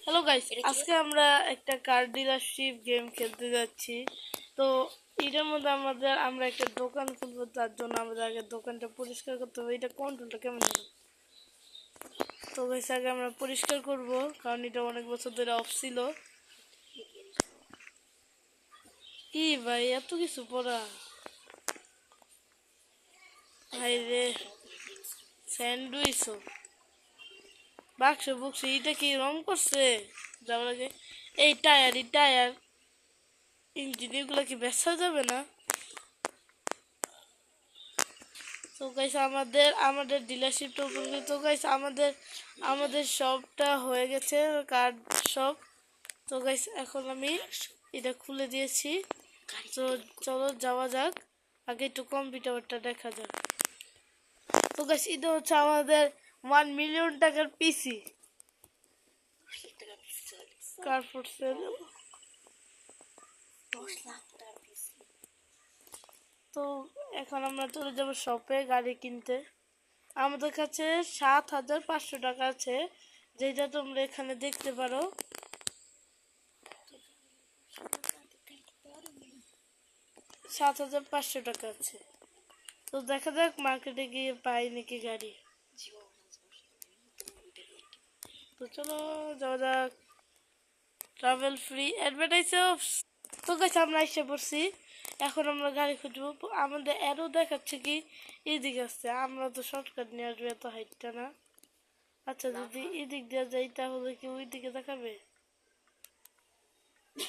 Hello guys, আজকে আমরা একটা কার ডিলারশিপ গেম খেলতে যাচ্ছি। তো এটার মধ্যে আমরা একটা দোকান খুলবো, তার জন্য আমাদের আগে দোকানটা পরিষ্কার করতে হবে। এটা কন্ট্রোলটা কেমন হবে? তো গাইস আগে আমরা পরিষ্কার করব, কারণ এটা অনেক বছর ধরে অফ ছিল। কি ভাই এত কিছু পড়া, ভাই রে স্যান্ডউইচ বাক্স বুকস, এটা কি রং করছে? যাওয়ার আগে এই টায়ার ইঞ্জিন এগুলো কি বেচা যাবে না? তো গাইস আমাদের ডিলারশিপটা উপরে, তো গাইস আমাদের শপটা হয়ে গেছে, কার্ড শপ। তো গাইস এখন আমি এটা খুলে দিয়েছি। তো চলো যাওয়া যাক, আগে একটু কম্পিউটারটা দেখা যাক। তো গাইস এটা হচ্ছে আমাদের 1 মিলিয়ন টাকার পিসি কার ফর সেল। তো এখন আমরা চলে যাবো শপে গাড়ি কিনতে। আমাদের কাছে 7,500 টাকা আছে, যেটা তোমরা এখানে দেখতে পারো। 7,500 টাকা আছে। তো দেখা যাক মার্কেটে গিয়ে পাই নাকি গাড়ি। তো চলো যাওয়া যাক। Travel free advertise. তো গাইস আমরা এসে পড়ছি, এখন আমরা গাড়ি খুঁজবো। আমাদের এরও দেখাচ্ছে কি এদিকে আসছে, আমরা তো শর্টকাট নিয়ে আসবো, এত হাইটটা না। আচ্ছা যদি এদিক দিয়ে যাই তাহলে কি ওই দিকে দেখাবে?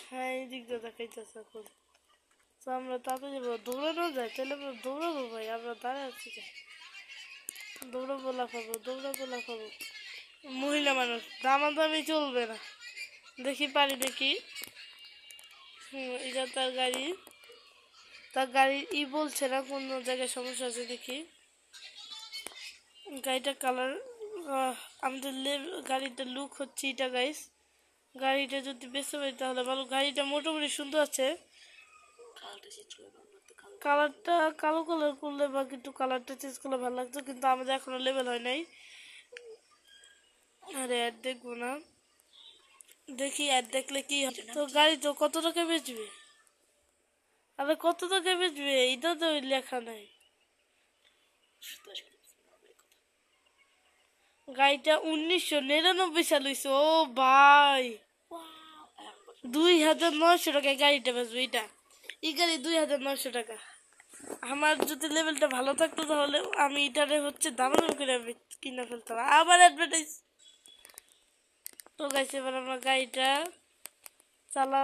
হ্যাঁ এই দিক দিয়ে দেখাইতেছে এখন। তো আমরা তাড়াতাড়ি যাবো, দৌড়ানো যায় তাহলে আমরা দৌড়াবো ভাই, আমরা দাঁড়ায় আছি কেন? দৌড়াবো লাফাবো। মহিলা মানুষ দামাদামি চলবে না, দেখি পারি দেখি। এটা তার গাড়ি বলছে না, কোন জায়গায় সমস্যা আছে দেখি। গাড়িটা কালার, আমাদের গাড়িটার লুক হচ্ছে এটা গাইস। গাড়িটা যদি বেঁচে পারি তাহলে ভালো। গাড়িটা মোটামুটি সুন্দর আছে। কালারটা কালো কালার করলে বা একটু কালারটা চেঞ্জ করলে ভালো লাগতো, কিন্তু আমাদের এখনো লেভেল হয় নাই। আরে অ্যাড দেখবো না, দেখি অ্যাড দেখলে কি হবে। তো গাড়ি তো কত টাকা বেচবে? আরে কত টাকা বেচবে এটা তো লেখা নাই। গাড়িটা 1999 সাল হয়েছে। ও ভাই 2,900 টাকায় গাড়িটা বেচবে এটা। এই গাড়ি 2,900 টাকা। আমার যদি লেভেলটা ভালো থাকতো তাহলে আমি এটারে হচ্ছে দামাদামি করে কিনে ফেলতাম। আবার অ্যাডভার্টাইজ। তো গাইছে এবার আমরা গাড়িটা চালা।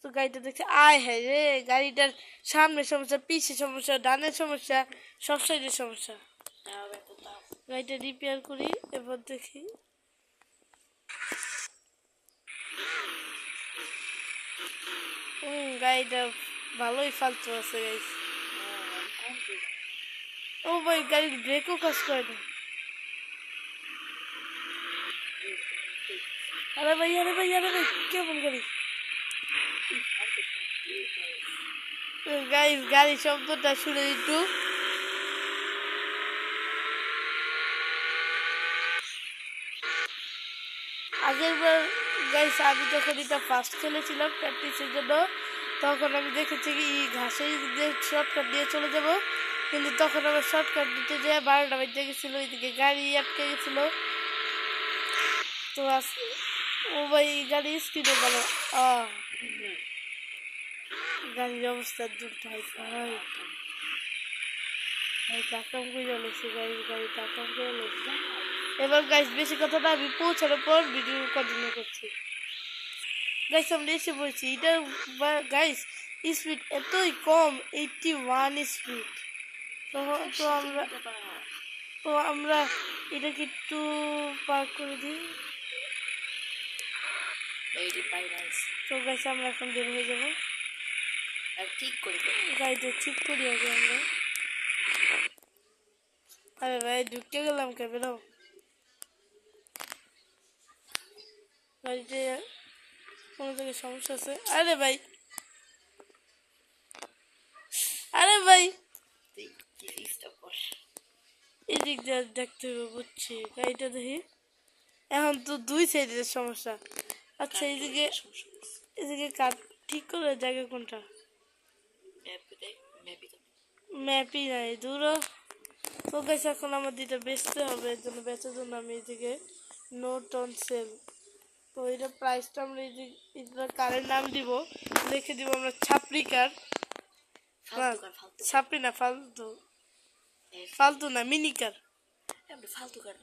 তো গাড়িটা দেখছি, আয় হ্যাঁ রে, গাড়িটার সামনে সমস্যা, পিছে সমস্যা, ডানের সমস্যা, সব সাইডের সমস্যা। গাড়িটা রিপেয়ার করি এবার দেখি। গাড়িটা ভালোই ফালতু আছে গাইস। ও ভাই গাড়ির ব্রেকও কাজ করে না। আরে ভাই কেমন গাড়ি? গাড়ি শব্দটা শুনে একটু। আগের বার গাইস আমি যখন এটা ফার্স্ট খেলেছিলাম প্র্যাকটিসের জন্য, তখন আমি দেখেছি কি ঘাসে যে শর্টকাট দিয়ে চলে যাব, কিন্তু তখন আমার শর্টকাট দিতে যেয়ে 12টা বেজে গেছিলো, এদিকে গাড়ি আটকে গেছিল। তো ও ভাই গাড়ি স্পিডে গেল। গাড়ির অবস্থা দুর্দান্ত ভাই, টাকাম করে লেগেছে গাড়ি টাকাম করে লেগেছে। এবার গাইস বেশি কথা না, আমি পৌঁছানোর পর ভিডিও কন্টিনিউ করছি। গাইস আমরা এসে পড়েছি। এটা গাইস স্পিড এতই কম, 81 স্পিড। তো তো আমরা তো আমরা এটাকে একটু পার করে দিই। তো গাইস আমরা এখন বের হয়ে যাবো, গাড়িটা ঠিক করি আগে আমরা। আরে ভাই ঢুকতে গেলাম কে, বেরো। গাড়িতে কোনো জায়গায় সমস্যা আছে। আরে ভাই এদিক দিয়ে দেখতে হবে, বুঝছি। গাড়িটা দেখি এখন তো দুই সাইডের সমস্যা। আচ্ছা এদিকে কাট ঠিক করে জায়গা কোনটা? ম্যাপই নাই দূর। তো গাইস এখন আমার দুইটা বেচতে হবে, এর জন্য বেচার জন্য আমি এদিকে নোট অন সেল। তো এটা প্রাইসটা আমরা এটা কারের নাম দিব, লিখে দিব আমরা ছাপরি কার। ছাপরি না, ফালতু ফালতু না, মিনি কার। ফালতু কার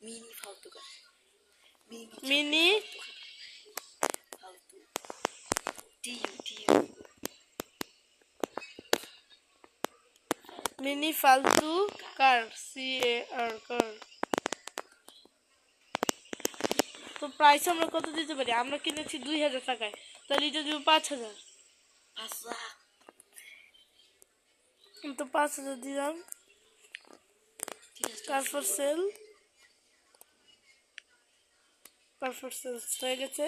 মিনি ফালতু কার মিনি ফালতু টিউ টিউ মিনি ফালতু কার, CAR কার। তো প্রাইস আমরা কত দিতে পারি? আমরা কিনেছি 2000 টাকায়, তাহলে এটা দিব 5000। তো 5000 দিলাম। তারপর সেল হয়ে গেছে।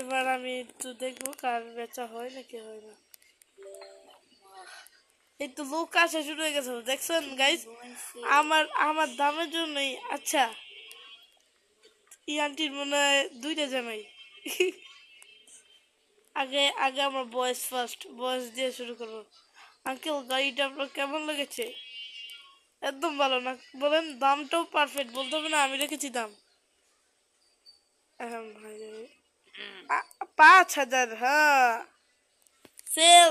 এবার আমি একটু দেখবো কার বেচা হয় নাকি হয় না। এই তো লোক আসা শুরু হয়ে গেছে, দেখছেন গাইস? আমার দামের জন্যই। আচ্ছা এই আন্টির মনে হয় দুইটা জামাই। আগে আগে আমার বয়েস ফার্স্ট, বয়েস দিয়ে শুরু করবো। আঙ্কেল গাড়িটা আপনার কেমন লেগেছে? একদম ভালো না বলেন? দামটাও পারফেক্ট, বলতে হবে না আমি রেখেছি দাম। 5000। হ্যাঁ সেল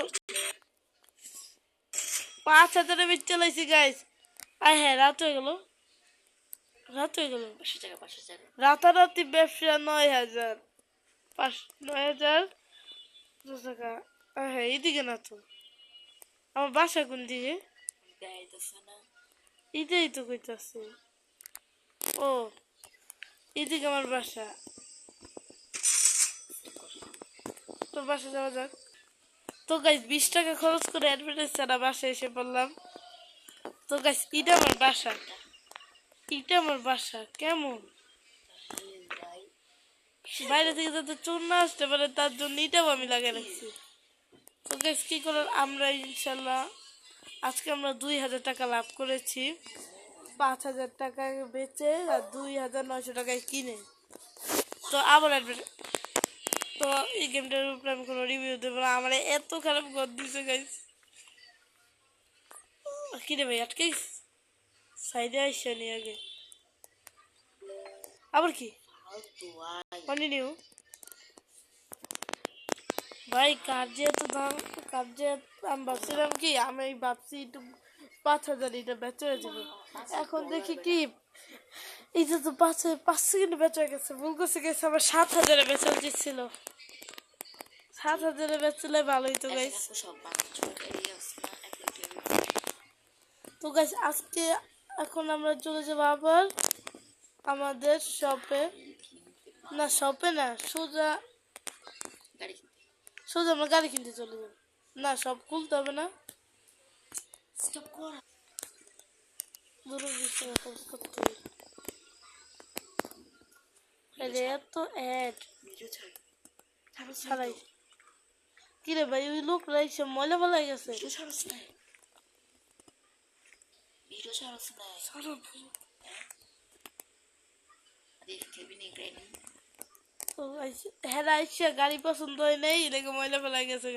5000 বেচ চালাইছি গাইস। আয় হ্যাঁ, রাত হয়ে গেল। রাতারাতি ব্যবসা 9000, 9000 টাকা। হ্যাঁ এইদিকে না তো, আমার বাসা কোন দিকে? এটাই তো কইতাছে। ও এদিকে আমার বাসা। তো বাসা যাওয়া যাক। তো গাইস 20 টাকা খরচ করে অ্যাডভার্টাইজ ছাড়া বাসায় এসে পড়লাম। তো গাইস এটা আমার বাসা, কেমন? বাইরে থেকে যাতে চোর না আসতে পারে তার জন্য এটাও আমি লাগিয়ে রাখছি। তো গাইস কি করার, আমরা ইনশাল্লাহ আজকে আমরা 2000 টাকা লাভ করেছি। 5000 টাকায় বেচে আর 2900 টাকায় কিনে। তো আবার তো এই গেমটার উপরে আমি কোনো রিভিউ দেবো না, আমার এত খারাপ গদ দিছে গাইস। কিরে ভাই আটকে সাইডে আসছে নি আগে, আবার কি কন্টিনিউ। ভাই কার যে এত দাম, কার যে আমি ভাবছিলাম কি, আমি ভাবছি একটু 5000 এটা বেচা হয়ে যাবে। এখন দেখি কি এটা তো 5 সেকেন্ডে বেচা হয়ে গেছে। ভুল করছে গেছে, আমার 7000 বেচা উচিত ছিল। 7000 বেচলে ভালোই তো গাইস। তো গাইস আজকে এখন আমরা চলে যাবো আবার আমাদের শপে। না শপে না, সোজা আমরা গাড়ি কিনতে চলে যাবো। না সব খুলতে হবে না, দূর করতে হবে। এত অ্যাড ছাড়াই কিরে ভাই, ওই লোক রাইছে ময়লা ফেলা গেছে। হ্যাঁ আইসা গাড়ি পছন্দ হয় নাই, এটাকে ময়লা ফেলা গেছে।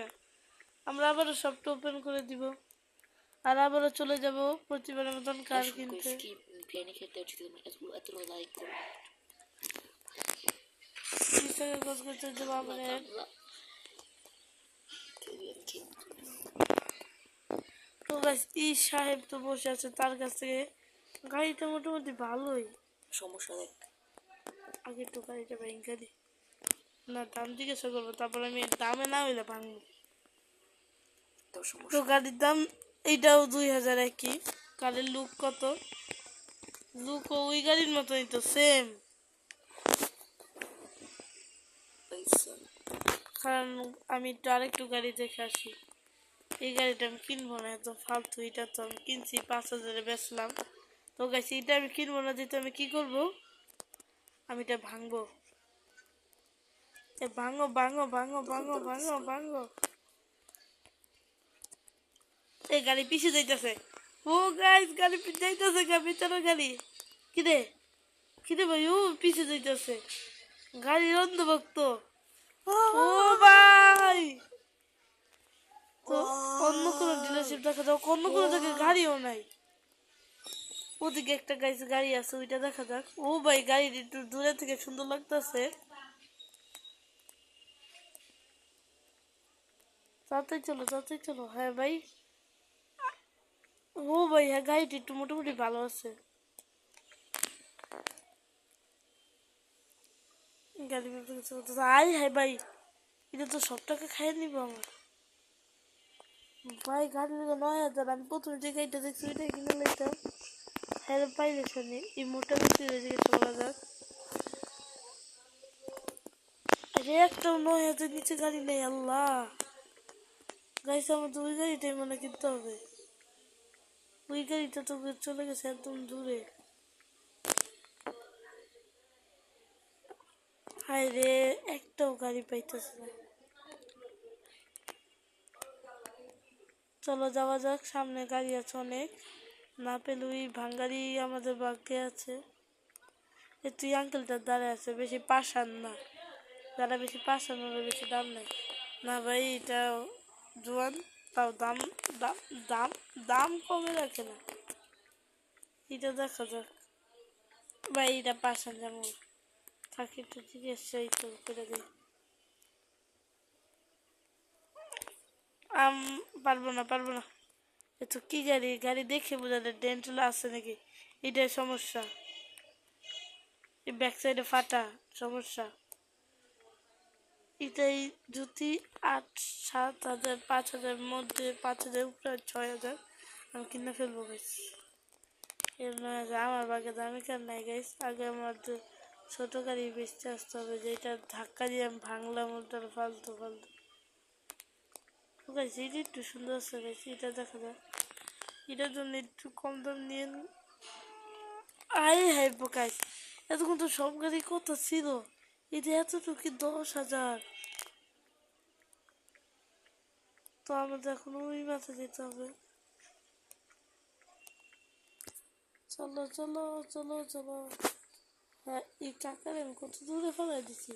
আমরা আবারও সবটা ওপেন করে দিব আর আবারও চলে যাব প্রতিবারের মতন কার কিনতে। তো ই সাহেব তো বসে আছে, তার কাছ থেকে গাড়িটা মোটামুটি ভালোই। সমস্যা দেখ আগে তো গাড়িটা ভেঙে দিই না, দাম জিজ্ঞাসা করবো, তারপর আমি দামে না হইলে ভাঙবো। তো গাড়ির দাম এইটাও 2000 একই। গাড়ির লুক কত? লুক ওই গাড়ির মতোই তো, সেম। কারণ আমি একটু আরেকটু গাড়ি দেখে আসি। এই গাড়িটা আমি কিনবো না, এত ফালতু। এটা তো আমি কিনছি 5000 বেচলাম। তো গাইছি এটা আমি কিনবো না, যেহেতু আমি কি করবো, আমি এটা ভাঙবো। ভাঙো ভাঙো ভাঙো ভাঙো ভাঙো ভাঙো। এই গাড়ি পিছিয়ে যাইতেছে। ও গাইস গাড়ি যাইতেছে, বেচারা গাড়ি কিরে কিরে ভাই ও পিছে যাইতেছে গাড়ির অন্ধভক্ত ও ভাই তো অন্য কোনো ডিলারশিপ দেখা যাক অন্য কোনো জায়গায় গাড়িও নাই ওদিকে একটা গাড়ি আছে ওইটা দেখা যাক ও ভাই গাড়ি একটু দূরে থেকে সুন্দর লাগতেছে তাড়াতাড়ি চলো হ্যাঁ ভাই ও ভাই হ্যাঁ গাড়িটি একটু মোটামুটি ভালো আছে গাড়ি আই হ্যাঁ ভাই এটা তো সব টাকা খাইয়ে নিব আমার ভাই গাড়ি 9,000 আমি প্রথমে যে গাড়িটা দেখছি ওইটাই কিনে লাইতাম হ্যাঁ পাইলে শুনি এই মোটা বিক্রি হয়ে গেছে বলা যাক একটাও 9,000 নিচে গাড়ি নেই আল্লাহ গাইছে আমার তো ওই গাড়িটাই মনে কিনতে হবে ওই গাড়িটা তো চলে গেছে একদম দূরে হায় রে একটাও গাড়ি পাইতেছে না চলো যাওয়া যাক সামনে গাড়ি আছে অনেক না পেলে ওই ভাঙ্গারি আমাদের ভাগ্যে আছে তুই আঙ্কেলটার দাঁড়ায় আছে বেশি পাশান না যারা বেশি পাশান ওরা বেশি দাম নেই না ভাই এটা জোয়ান তাও দাম দাম দাম দাম কমে রাখে না এটা দেখা যাক ভাই এটা পাশান যেমন থাকে তো জিজ্ঞেস এই তো করে দিই পারবো না এ তো কি গাড়ি দেখে বোঝা যায় ডেন্টাল আছে নাকি এটাই সমস্যা এই ব্যাক সাইডে ফাটা সমস্যা এটাই যদি 8-7 হাজার 5,000 মধ্যে 5,000 উপরে 6,000 আমি কিনে ফেলবো গাইস এর 9,000 আমার বাগে দামি কার নাই গাইস আগে আমার ছোট গাড়ি বেচতে আসতে হবে যেটা ধাক্কা দিয়ে আমি ভাঙলাম ওটার ফালতু গাইস এটা একটু সুন্দর আছে গাইস এটা দেখা যায় এটার জন্য একটু কম দাম নিয়ে হাই গাইস এতক্ষণ তো সব গাড়ি কত ছিল এটা এতটুকু 10,000 তো আমাদের এখন ওই মাথা যেতে হবে চলো হ্যাঁ এই কাকারে আমি কত দূরে ফেলাই দিছি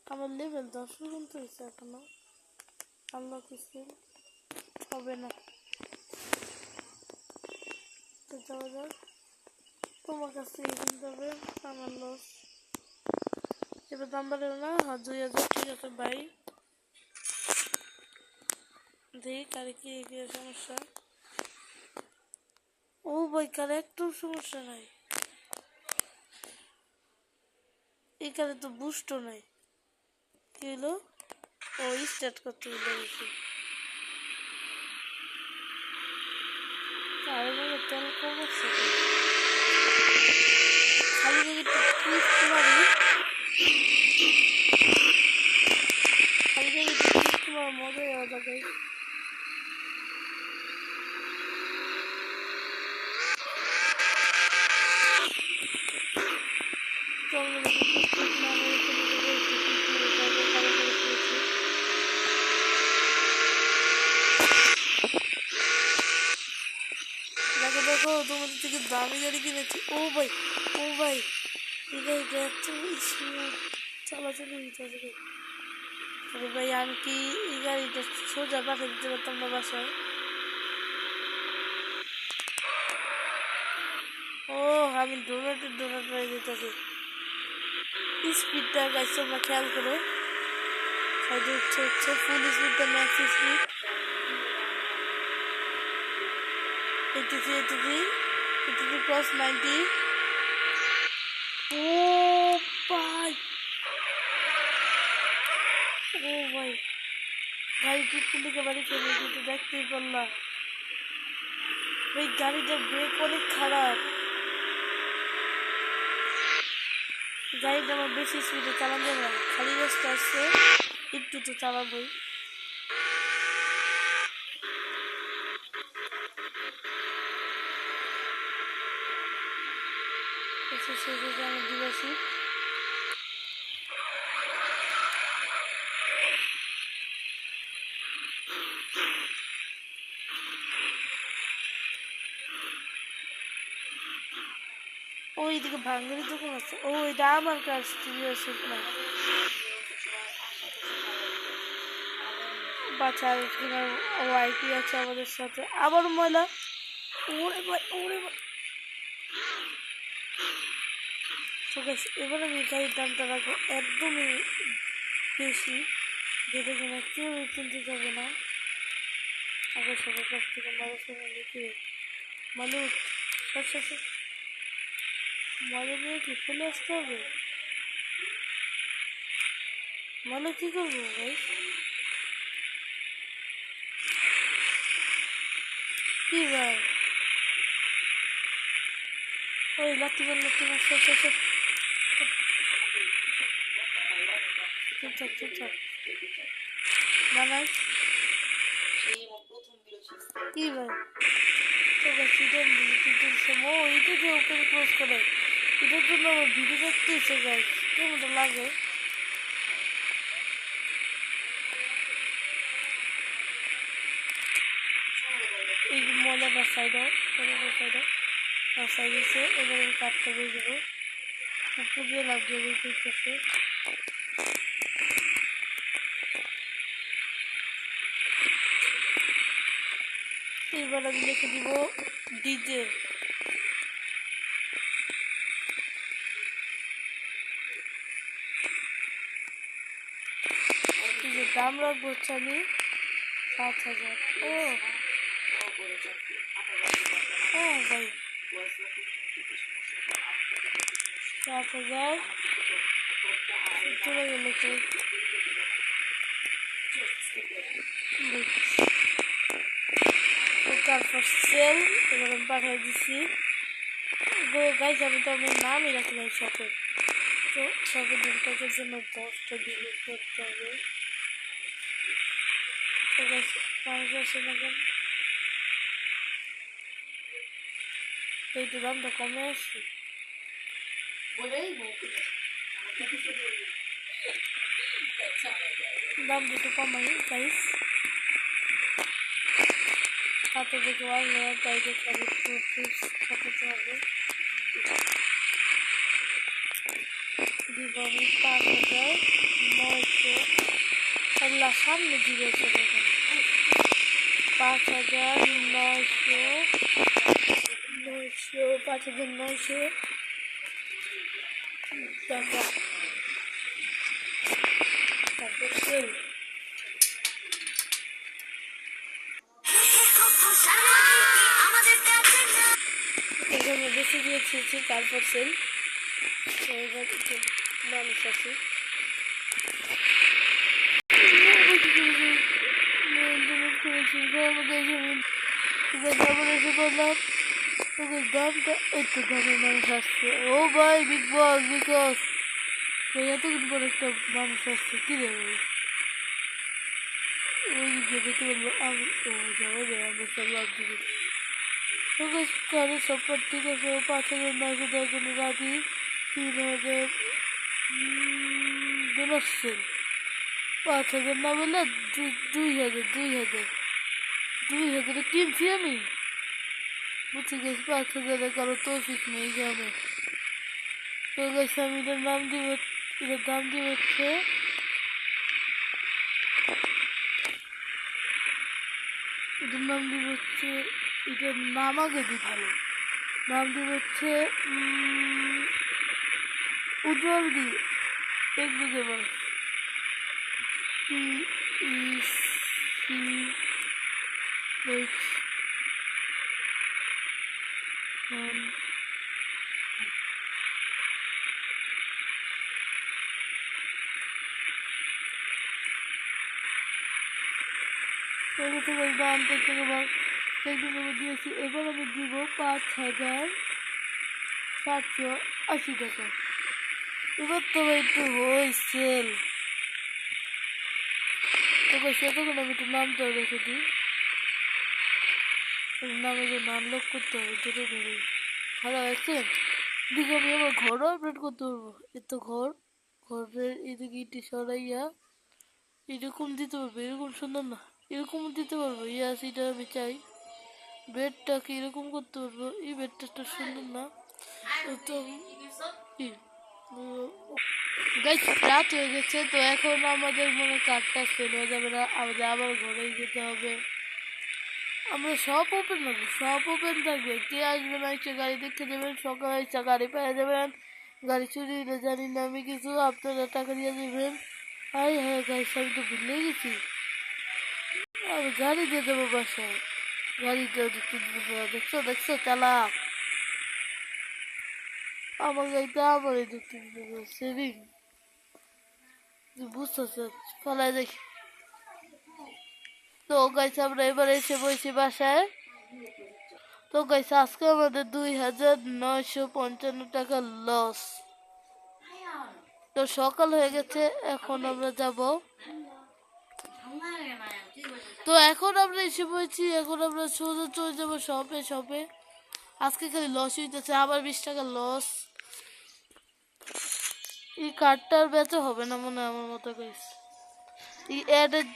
আমার লেভেল 10 পর্যন্ত হয়েছে এখনো আল্লাহ কিছু হবে না তো যাওয়া যাক তোমার কাছে কিনতে হবে আমার লস এবার দাম বাড়েও না 2,000 ঠিক আছে ভাই দেখি কারে কি সমস্যা ও ভাই কারে একটু সমস্যা নাই এই কারে তো বুস্টও নাই কি হলো ও স্টার্ট করতে হলো আরে ভাই তেল কম আছে খালি যদি টুইস্ট মারি মজা হওয়া যাবে দেখো তোমাদের থেকে দামি গাড়ি কিনেছি ও ভাই এই গাড়িটা এত চলাচলি হইতেছে আরে ভাই আমি কি এই গাড়িটা সোজা পাঠিয়ে দিতে পারতাম না বাসায় ও আমি ডোনাট হয়ে যেতেছি স্পিডটা গাইছে তোমরা খেয়াল করো সাইডে হচ্ছে ফুল স্পিডটা ম্যাক্স স্পিড 83 প্লাস 90 ও ভাই গাড়ি টিপটির দিকে বাড়ি চলে যেতে দেখতেই পারলাম ওই গাড়িটার ব্রেক অনেক খারাপ গাড়িটা আমার বেশি স্পিডে চালানো না খালি রাস্তা আসছে একটু তো চালাবোই আমি দিয়েছি ও ওইদিকে ভাঙ্গারি দোকান আছে। ও এটা আমার কাছ থেকে আসে না বাচ্চা ওয়াইফি আছে আমাদের সাথে আবার ময়লা। ওরে ভাই ওরে ভাই। ঠিক আছে এবার আমি গাড়ির দামটা রাখবো একদমই বেশি, যেটা কিনা কেউ কিনতে যাবে না। আগে সবার কাছ থেকে মানুষ লিখে মানুষ মজা নিয়ে কি ফেলে আসতে হবে? মানে কি করবো ভাই? কি ভাই ওই লাঠি মার চুপচাপ বানাই কি ভাই? তো গাছ ও এটা যে ওপেন ক্লোজ করে এটার জন্য আমার ভিডিও দেখতে ইচ্ছে গাছ কেমন লাগে। এই ময়লাটা সাইডে বাসায় গেছে। এবার আমি কাঠটা দিয়ে দেবো উপর দিয়ে লাগিয়ে দিতেছে। এবার আমি লিখে দিব ডিজে। দাম রাখবো হচ্ছে আমি 7,000। ও ভাই 7,000 চলে গেল তো। তারপর সেল এবার আমি পাঠিয়ে দিচ্ছি। গাইজ আমি তো আমার নামই রাখলাম শপে, তো শপের নামটার জন্য 10টা ডিলিট করতে হবে। তো গাইজ মানুষ আসে না কেন? এই তো দামটা কমে আসছে দামটা একটু কমাই গাইজ। সাথে দেখে আসলে তাই দেখে আমি একটু টিপস খাটাতে হবে। দিব আমি 5,900 আল্লাহ সামনে দিয়েছে দেখেন 5,900 টাকা। তারপর সেল এখানে বেশি দিয়েছি তারপর সেল। এবার একটু মানুষ আছে দামটা একটু দামের মানুষ আসছে। ও ভাই বিগ বস এতদিন পর একটা মানুষ আসছে কি রে ভাই? ওই দিকে যেতে পারবো আমি যাবো রে আমরা সব লাভ দিকে কারের সব ঠিক আছে। 5,900 দেওয়ার জন্য রাজি। 3,000 বেরোচ্ছেন 5,000 না বললে 2,000 কিনছি আমি বুঝছি গেছি। 5,000 কারো তৌফিক নেই গ্রামে। তো গেছে আমি এটার দাম দিব হচ্ছে এটার নাম আগে দি ভালো নাম দিব হচ্ছে উজ্জ্বল দি একদিকে বল দামটা দিয়েছি। এবার আমি দিব 5,780 টাকা। এবার তো একটু হয়েছেল তোকে সেতক্ষণ আমি একটু নামটা রেখে দিই। নামে যে আনলক করতে হবে যেটা ধরে ভালো আছে। দিকে আমি আমার ঘরও আপডেট করতে পারবো। এত ঘরের এদিকে ইটি সরাইয়া এরকম দিতে পারবো। এরকম সুন্দর না এরকম দিতে পারবো। ইয়াস এটা আমি চাই। বেডটাকে এরকম করতে পারবো। এই বেডটা সুন্দর না তো গাইস রাত হয়ে গেছে, তো এখন আমাদের মনে কার্ডটা সেল হয়ে যাবে না, আমাদের আবার ঘরে যেতে হবে। আমরা সব ওপেন থাকবো, সব ওপেন থাকবে, কে আসবে না এসে গাড়ি দেখে যাবেন, সকালে এসে গাড়ি পেয়ে যাবেন। গাড়ি চুরি হলে জানি না আমি কিছু, আপনারা টাকা দিয়ে দেবেন। আরে হ্যাঁ গাইস, আমি তো ভুলে গেছি, আমি গাড়ি দিয়ে দেবো বাসায়। গাড়িটা দেখছো দেখছো চালা, আমার গাড়িটা আমারই ঢুকতে দেবো সেভিং, বুঝতেছে ফলাই দেখি। তো গাইস আমরা এবার এসে বসি বাসায়। তো গাইস আজকে আমাদের 2955 টাকা লস। তো সকাল হয়ে গেছে, এখন আমরা যাব। তো এখন আমরা এসে বলছি, এখন আমরা সোজা চলে যাবো শপে। শপে আজকে খালি লস হইতেছে, আবার 20 টাকা লস। এই কার্ডটার বেচা হবে না মনে হয় আমার মতো গাইস। এই অ্যাডের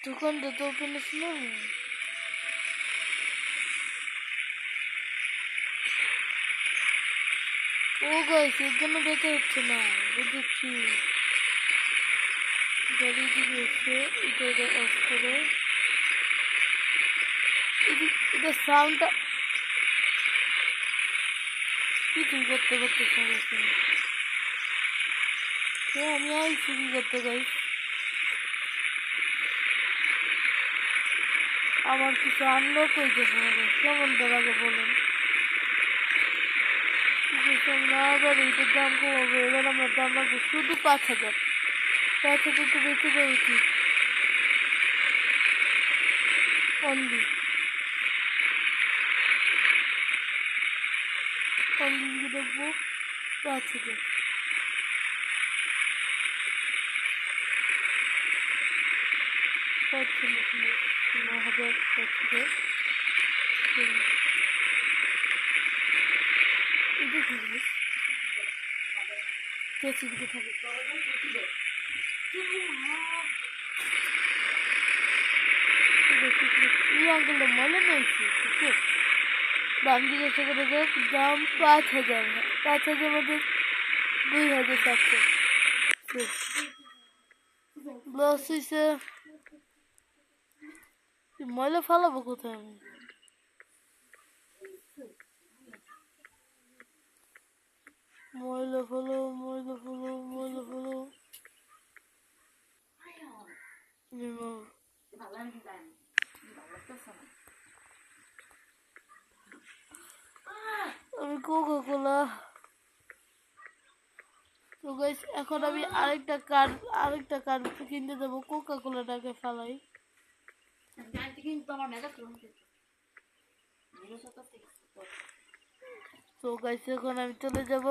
দোকানটা তো ওপেন আছে না। ও গাইস এর জন্য বেচা হচ্ছে না, বুঝেছি। গাড়ি দিকে এসে এটা অফ করে, এটা সাউন্ডটা কিছু করতে করতে সমস্যা। আমি আইছি কি করতে গাইস, আমার কিছু আনলক হইতেছে না গাইস, কেমন আগে বলেন। আমরা আবার এইটার দাম কমাবো, এবার আমার দাম লাগবে শুধু 5,000। 5,000 তো বেশি দেওয়া উচিত। অনলি অনলি দেখবো 5,000। আঙ্গুলটা মনে নেইছি, বাঙ্গি গেছে করে দেখ, দাম 5,000। 5,000 মধ্যে 2,700 লস হয়েছে। ময়লা ফালাবো কোথায় আমি? ময়লা ফেলো, ময়লা ফেলো, ময়লা ফেলো। আমি কোকা কোলা। তো গাইস এখন আমি আরেকটা কার কিনতে যাবো, কোকা কোলাটাকে ফালাই। তো গাইস এখন আমি চলে যাব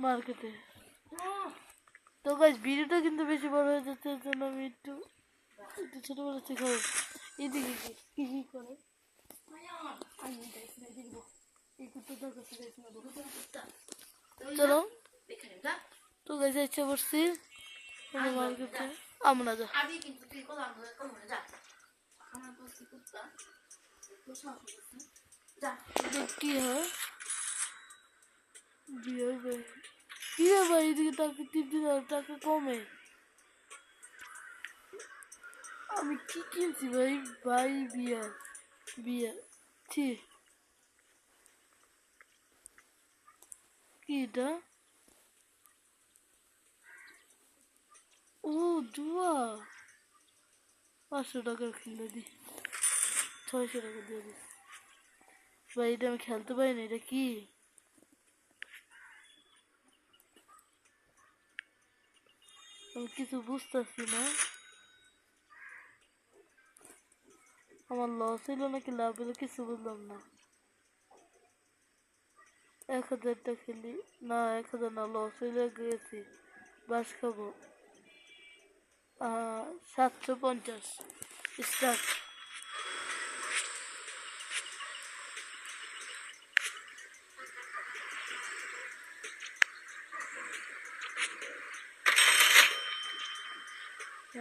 মার্কেটে। তো গাইস ভিডিওটা কিন্তু বেশি বড় হয়ে যাচ্ছে, এর জন্য আমি একটু ছোট করে শিখাবো। এদিকে কি কি করে চলো। তো গাইস ইচ্ছে করছি মার্কেটে, আমরা যা কি হয় বিয়ের ভাই, বিয়ে ভাই এদিকে টাকা 3,000 টাকা কমে। আমি কি কিনছি ভাই? ভাই বিয়ার বিয়ার ছি, কি এটা? ও জুয়া, 500 টাকার কিনে দি, 600 টাকা দিয়ে দিস ভাই। এটা আমি খেলতে পারি না, এটা কি? আমি কিছু বুঝতেছি না, আমার লস হইলো নাকি লাভ হইলো কিছু বুঝলাম না। 1,000টা খেলি না, 1,000 না, লস হইলে গেছি, বাস খাবো। 750 স্টার্ট।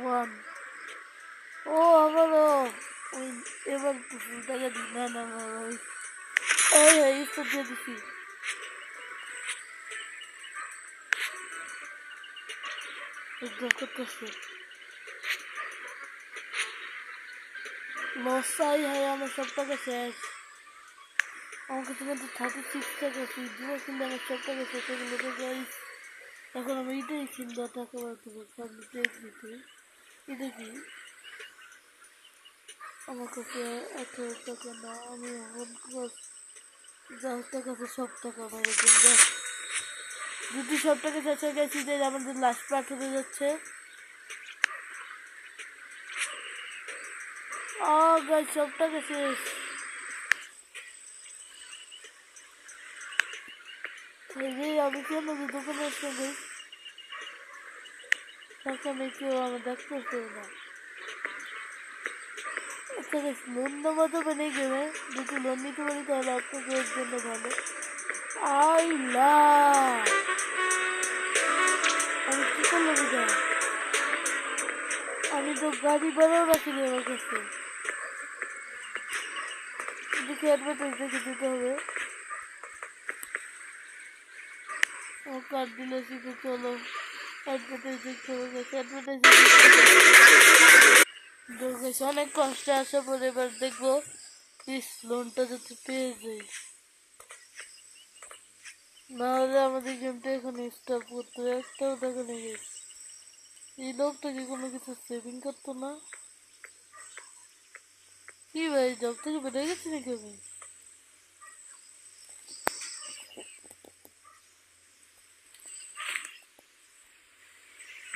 ওয়ান। ও আবারও ওই এবার তো ফুল টাকা দিই না না না ভাই এই হ্যাঁ ইস্তার দিয়ে দিছি একদম করতেছে লসাই হয় আমার সব টাকা শেষ আমার কাছে কিন্তু 36 টাকা সুইজুও কিন্তু আমার সব টাকা শেষ এগুলো তো গাইস এখন আমি এটাই কিনবো টাকা বাড়তে পারছি আমি টেক দিতে এটা কি আমার কাছে 18 টাকা না আমি এখন যার টাকা আছে সব টাকা বাইরে কিনবো যদি সব টাকা শেষ হয়ে গেছি যে আমাদের লাস্ট পার্ট হতে যাচ্ছে গাইস সব টাকা শেষ এই যে আমি কেন যে দোকানে আসলাম টাকা নেই কেউ আমার দেখতেছে না আচ্ছা গাইস লোন নেওয়া যাবে নেই গেমে যদি লোন নিতে পারি তাহলে আপনাকে এর জন্য ভালো আইলা আমি কি করলাম এটা আমি তো গাড়ি ভাড়াও রাখিনি আমার কাছে দেখি অ্যাডভার্টাইজ দেখে দিতে হবে ও কার্ড দিলে শুধু চলো অ্যাডভার্টাইজ দেখতে হবে গেছে অ্যাডভার্টাইজ গেছে অনেক কষ্টে আসা পরে এবার দেখবো প্লিজ লোনটা যাতে পেয়ে যাই নাহলে আমাদের গেমটা এখন স্টপ করতে একটাও টাকা নেই গেছে এই লোকটা কি কোনো কিছু সেভিং করতো না কি ভাই জব থেকে বেরিয়ে গেছি নাকি আমি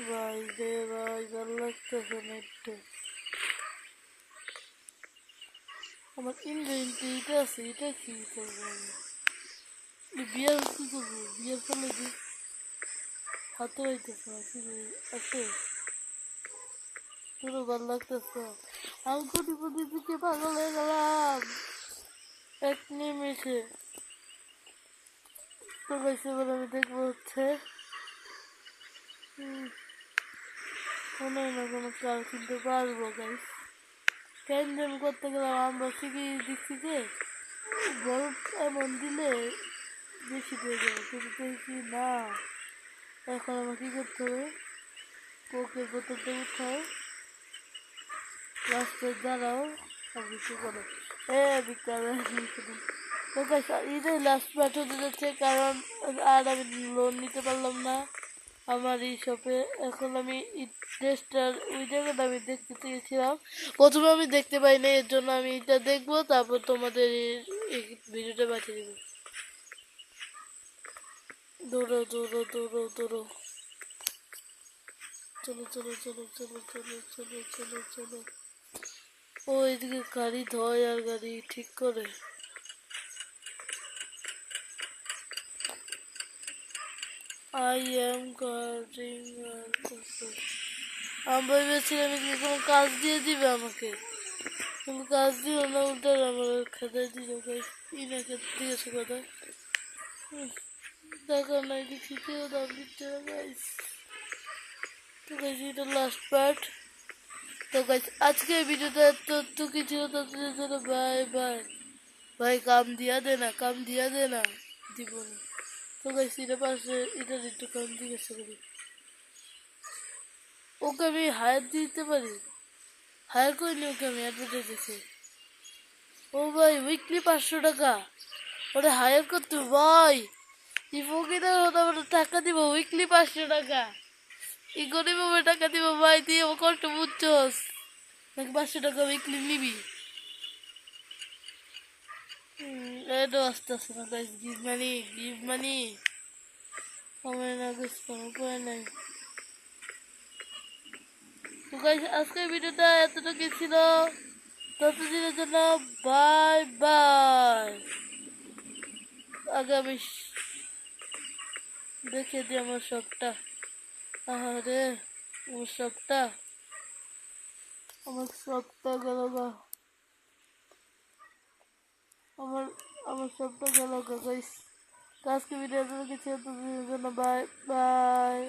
ভাই রে ভাই ভালো লাগতেছে না একটু আমার ইনভেন্টরি এটা আছে এটা কি করবো আমি বিয়ার কি করবো বিয়ার ফেলে দিই হাতে হইতেছে না কি আছে তোরও ভালো লাগতেছে আমি কোটি দিকে পাগল হয়ে গেলাম এক নিমেষে তো গাইছে এবার আমি দেখবো হচ্ছে মনে হয় না কোনো কার কিনতে পারবো গাইস কেন আমি করতে গেলাম আমরা শিখিয়ে দিচ্ছি যে বড় এমন দিলে বেশি পেয়ে যাবে কিন্তু দেখি না এখন আমার কি করতে হবে কোকের বোতলটা উঠাও লাস্টে দাঁড়াও আর কিছু করো বিকাল তো গাইস এটাই লাস্ট পার্ট হতে যাচ্ছে কারণ আর আমি লোন নিতে পারলাম না আমার এই শপে এখন আমি ড্রেসটার ওই জায়গাটা আমি দেখতে চেয়েছিলাম প্রথমে আমি দেখতে পাই না এর জন্য আমি এটা দেখবো তারপর তোমাদের এই ভিডিওটা পাঠিয়ে দেবো দৌড়ো দৌড়ো দৌড়ো দৌড়ো চলো চলো চলো চলো চলো চলো চলো চলো ও এদিকে গাড়ি ধয় আর গাড়ি ঠিক করে I am guarding আমি ভেবেছিলাম কি কোনো কাজ দিয়ে দিবে আমাকে কিন্তু কাজ দিও না উল্টো আমার খেতে দিল ই না খেতে দিয়েছে কথা দেখা নাই দেখি কেউ দাম দিচ্ছে না গাইস তো গাইস এটা লাস্ট পার্ট তো গাইস আজকে ভিডিওটা তো কিছু তাদের জন্য বাই বাই ভাই কাম দিয়া দে না দিব না তো গাইস এটা পাশে এটার একটু কাম জিজ্ঞাসা করি ওকে আমি হায়ার দিতে পারি হায়ার করিনি ওকে আমি অ্যাডভার্টাইজ দেখে ও ভাই উইকলি 500 টাকা ওটা হায়ার করতে ভাই এই ফকিরের হতো আমরা টাকা দিব উইকলি 500 টাকা এই গরিব টাকা দিব ভাই দিয়ে ও কষ্ট বুঝছস নাকি 500 টাকা উইকলি নিবি এটা আস্তে আস্তে না গাইস গিভ মানি আমার না গাইস কোনো উপায় নাই তো গাইস আজকের ভিডিওটা এতটুকু ছিল ততদিনের জন্য বাই বাই আগামী দেখে দিই আমার শপটা আরে আমার শপটা গেল গা আমার শপটা গেল গা গাইস আজকে ভিডিওটা কিছু ততদিনের জন্য বাই বাই